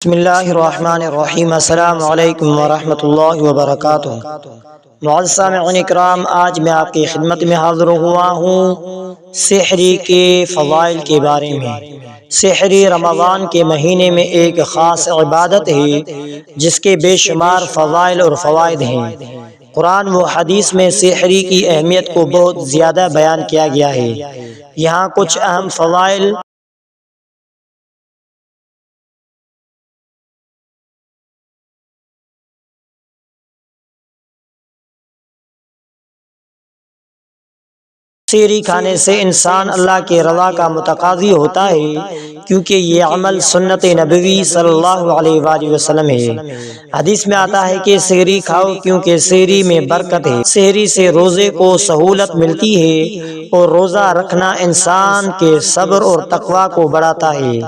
بسم اللہ الرحمن الرحیم۔ السلام علیکم ورحمۃ اللہ وبرکاتہ۔ معزز سامعین اکرام، آج میں آپ کی خدمت میں حاضر ہوا ہوں سحری کے فضائل کے بارے میں۔ سحری رمضان کے مہینے میں ایک خاص عبادت ہے جس کے بے شمار فضائل اور فوائد ہیں۔ قرآن و حدیث میں سحری کی اہمیت کو بہت زیادہ بیان کیا گیا ہے۔ یہاں کچھ اہم فضائل سحری کھانے سے انسان اللہ کے رضا کا متقاضی ہوتا ہے، کیونکہ یہ عمل سنت نبوی صلی اللہ علیہ وآلہ وسلم ہے۔ حدیث میں آتا ہے کہ سحری کھاؤ کیونکہ سحری میں برکت ہے۔ سحری سے روزے کو سہولت ملتی ہے اور روزہ رکھنا انسان کے صبر اور تقوی کو بڑھاتا ہے۔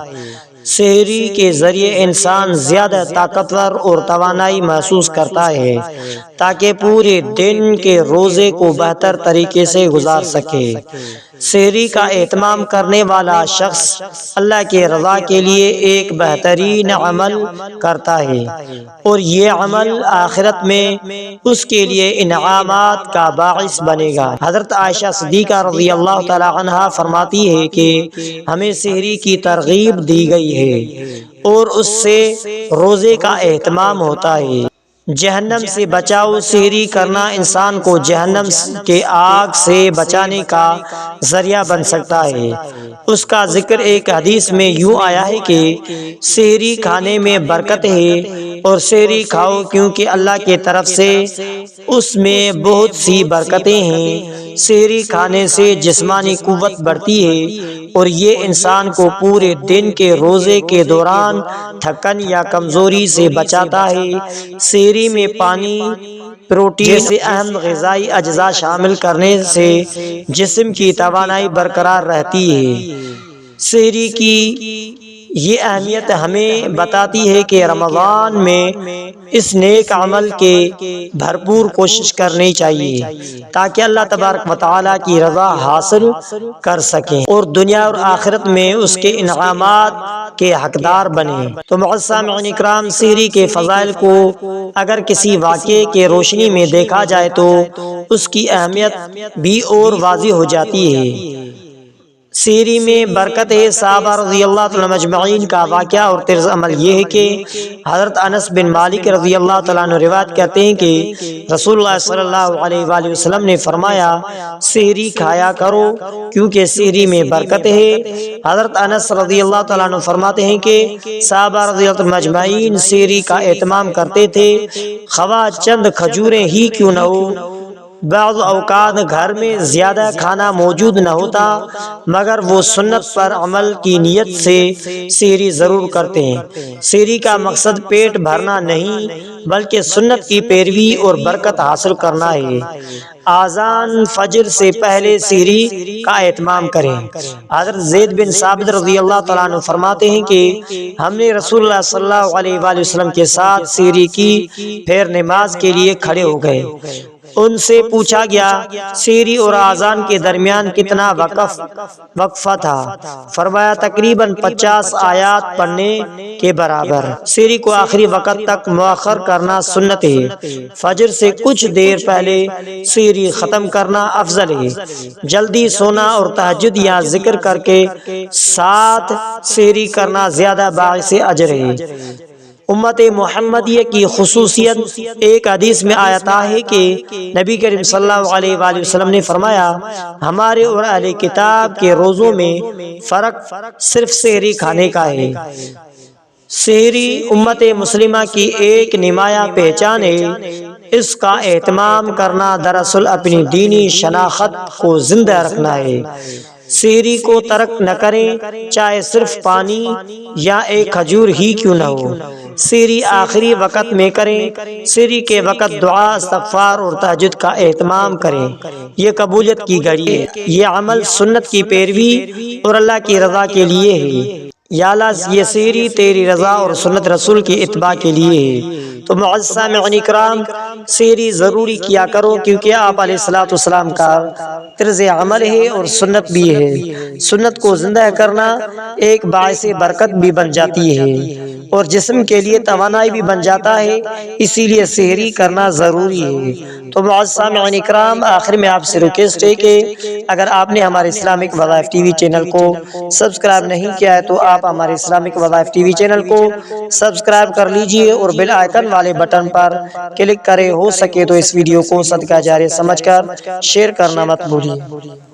سحری کے ذریعے انسان زیادہ طاقتور اور توانائی محسوس کرتا ہے تاکہ پورے دن کے روزے کو بہتر طریقے سے گزار سکے۔ سحری کا اہتمام کرنے والا شخص اللہ کے رضا کے لیے ایک بہترین عمل کرتا ہے اور یہ عمل آخرت میں اس کے لیے انعامات کا باعث بنے گا۔ حضرت عائشہ صدیقہ رضی اللہ تعالی عنہا فرماتی ہے کہ ہمیں سحری کی ترغیب دی گئی ہے اور اس سے روزے کا اہتمام ہوتا ہے۔ جہنم سے بچاؤ: سحری کرنا انسان کو جہنم کے آگ سے بچانے کا ذریعہ بن سکتا ہے۔ اس کا ذکر ایک حدیث میں یوں آیا ہے کہ سحری کھانے میں برکت ہے اور سحری کھاؤ کیونکہ اللہ کی طرف سے اس میں بہت سی برکتیں ہیں۔ سحری کھانے سے جسمانی قوت بڑھتی ہے اور یہ انسان کو پورے دن کے روزے کے دوران تھکن یا کمزوری سے بچاتا ہے۔ سحری میں پانی، پروٹین جیسے اہم غذائی اجزاء شامل کرنے سے جسم کی توانائی برقرار رہتی ہے۔ سحری کی یہ اہمیت ہمیں بتاتی ہے کہ رمضان میں اس نیک عمل کے بھرپور کوشش کرنی چاہیے تاکہ اللہ تبارک و تعالیٰ کی رضا حاصل کر سکیں اور دنیا اور آخرت میں اس کے انعامات کے حقدار بنیں۔ تو معزز سامعین اکرام، سحری کے فضائل کو اگر کسی واقعے کے روشنی میں دیکھا جائے تو اس کی اہمیت بھی اور واضح ہو جاتی ہے۔ سحری میں برکت ہے۔ صحابہ رضی اللہ تعالیٰ مجمعین کا واقعہ اور طرز عمل یہ ہے کہ حضرت انس بن مالک رضی اللہ تعالیٰ عنہ روایت کرتے ہیں کہ رسول اللہ صلی اللہ علیہ وآلہ وسلم نے فرمایا، سحری کھایا کرو کیونکہ سحری میں برکت ہے۔ حضرت انس رضی اللہ تعالیٰ عنہ فرماتے ہیں کہ صحابہ رضی اللہ تعالیٰ مجمعین سحری کا اہتمام کرتے تھے، خواہ چند کھجوریں ہی کیوں نہ ہو۔ بعض اوقات گھر میں زیادہ کھانا موجود نہ ہوتا مگر وہ سنت پر عمل کی نیت سے سحری ضرور کرتے ہیں۔ سحری کا مقصد پیٹ بھرنا نہیں بلکہ سنت کی پیروی اور برکت حاصل کرنا ہے۔ اذان فجر سے پہلے سحری کا اہتمام کریں۔ حضرت زید بن ثابت رضی اللہ تعالیٰ عنہ فرماتے ہیں کہ ہم نے رسول اللہ صلی اللہ علیہ وآلہ وسلم کے ساتھ سحری کی، پھر نماز کے لیے کھڑے ہو گئے۔ ان سے پوچھا گیا، سحری اور اذان کے درمیان کتنا وقفہ تھا؟ فرمایا تقریباً 50 آیات پڑھنے کے برابر۔ سحری کو آخری وقت تک مؤخر کرنا سنت ہے۔ فجر سے کچھ دیر پہلے سحری ختم کرنا افضل ہے۔ جلدی سونا اور تہجد یا ذکر کر کے ساتھ سحری کرنا زیادہ باعث اجر ہے۔ امت محمدیہ کی خصوصیت: ایک حدیث میں آتا ہے کہ نبی کریم صلی اللہ علیہ وآلہ وسلم نے فرمایا، ہمارے اور اہل کتاب کے روزوں میں فرق صرف سحری کھانے کا ہے۔ سحری امت مسلمہ کی ایک نمایاں پہچان ہے۔ اس کا اہتمام کرنا دراصل اپنی دینی شناخت کو زندہ رکھنا ہے۔ سحری کو ترک نہ کریں، چاہے صرف پانی یا ایک کھجور ہی کیوں نہ ہو۔ سحری آخری وقت میں کریں۔ سحری کے وقت دعا، استغفار اور تہجد کا اہتمام کریں، یہ قبولیت کی گھڑی ہے۔ یہ عمل سنت کی پیروی اور اللہ کی رضا کے لیے ہے۔ یا اللہ، یہ سحری تیری رضا اور سنت رسول کی اتباع کے لیے ہے۔ تو معزز سامعین اکرام، سحری ضروری کیا کرو کیونکہ آپ علیہ الصلوۃ والسلام کا طرز عمل ہے اور سنت بھی ہے۔ سنت کو زندہ کرنا ایک باعث برکت بھی بن جاتی ہے۔ اور جسم کے لیے توانائی بھی بن جاتا ہے، اسی لیے سحری کرنا ضروری ہے۔ تو معزز سامعین اکرام، آخر میں آپ سے ریکویسٹ ہے کہ اگر آپ نے ہمارے اسلامک وظائف ٹی وی چینل کو سبسکرائب نہیں کیا ہے تو آپ ہمارے اسلامک وظائف ٹی وی چینل کو سبسکرائب کر لیجئے اور بیل آئیکن والے بٹن پر کلک کرے، ہو سکے تو اس ویڈیو کو صدقہ جاریہ سمجھ کر شیئر کرنا مت بھولیے۔